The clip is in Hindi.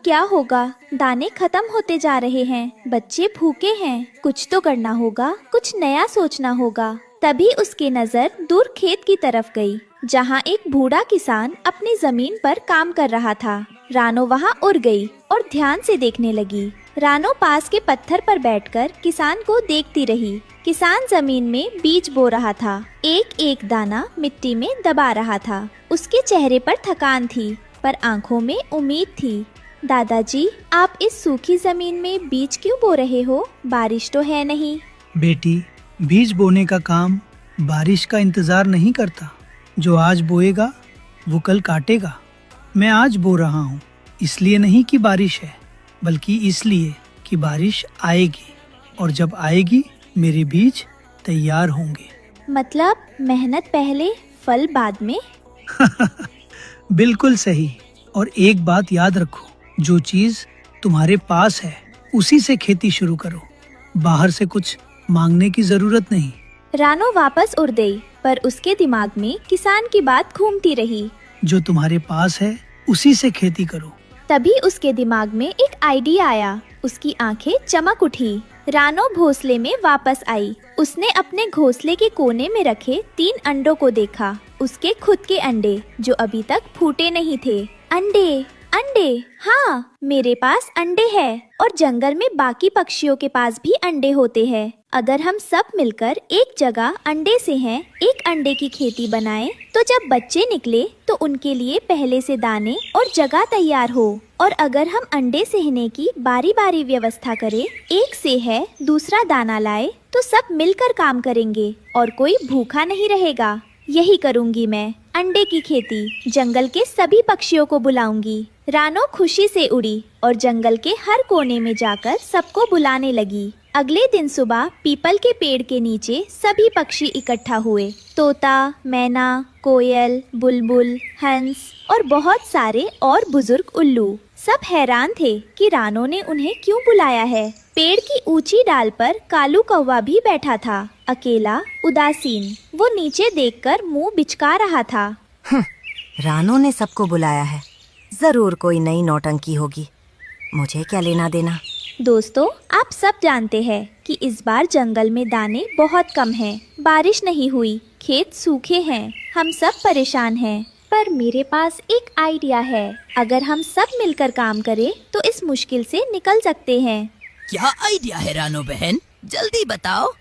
क्या होगा? दाने खत्म होते जा रहे हैं, बच्चे भूखे हैं। कुछ तो करना होगा, कुछ नया सोचना होगा। तभी उसकी नजर दूर खेत की तरफ गई, जहाँ एक बूढ़ा किसान अपनी जमीन पर काम कर रहा था। रानो वहाँ उड़ गई और ध्यान से देखने लगी। रानो पास के पत्थर पर बैठकर किसान को देखती रही। किसान जमीन में बीज बो रहा था, एक एक दाना मिट्टी में दबा रहा था। उसके चेहरे पर थकान थी, पर आंखों में उम्मीद थी। दादाजी, आप इस सूखी जमीन में बीज क्यों बो रहे हो? बारिश तो है नहीं। बेटी, बीज बोने का काम बारिश का इंतजार नहीं करता। जो आज बोएगा वो कल काटेगा। मैं आज बो रहा हूँ, इसलिए नहीं कि बारिश है, बल्कि इसलिए कि बारिश आएगी, और जब आएगी मेरे बीज तैयार होंगे। मतलब मेहनत पहले, फल बाद में। बिल्कुल सही। और एक बात याद रखो, जो चीज तुम्हारे पास है उसी से खेती शुरू करो। बाहर से कुछ मांगने की जरूरत नहीं। रानो वापस उड़ गई, पर उसके दिमाग में किसान की बात घूमती रही। जो तुम्हारे पास है उसी से खेती करो। तभी उसके दिमाग में एक आइडिया आया। उसकी आंखें चमक उठी। रानो घोंसले में वापस आई। उसने अपने घोंसले के कोने में रखे 3 अंडों को देखा। उसके खुद के अंडे, जो अभी तक फूटे नहीं थे। अंडे, अंडे, हाँ, मेरे पास अंडे हैं, और जंगल में बाकी पक्षियों के पास भी अंडे होते हैं। अगर हम सब मिलकर एक जगह अंडे से हैं, एक अंडे की खेती बनाएं, तो जब बच्चे निकले तो उनके लिए पहले से दाने और जगह तैयार हो। और अगर हम अंडे सेहने की बारी बारी व्यवस्था करें, एक से है दूसरा दाना लाए, तो सब मिलकर काम करेंगे और कोई भूखा नहीं रहेगा। यही करूंगी मैं, अंडे की खेती। जंगल के सभी पक्षियों को बुलाऊंगी। रानो खुशी से उड़ी और जंगल के हर कोने में जाकर सबको बुलाने लगी। अगले दिन सुबह पीपल के पेड़ के नीचे सभी पक्षी इकट्ठा हुए। तोता, मैना, कोयल, बुलबुल, हंस और बहुत सारे और बुजुर्ग उल्लू। सब हैरान थे कि रानो ने उन्हें क्यों बुलाया है। पेड़ की ऊंची डाल पर कालू कौवा भी बैठा था, अकेला, उदासीन। वो नीचे देखकर मुंह बिचका रहा था। रानो ने सबको बुलाया है, जरूर कोई नई नौटंकी होगी। मुझे क्या लेना देना। दोस्तों, आप सब जानते हैं कि इस बार जंगल में दाने बहुत कम हैं। बारिश नहीं हुई, खेत सूखे हैं, हम सब परेशान हैं। पर मेरे पास एक आइडिया है। अगर हम सब मिलकर काम करें तो इस मुश्किल से निकल सकते हैं। क्या आइडिया है रानो बहन? जल्दी बताओ।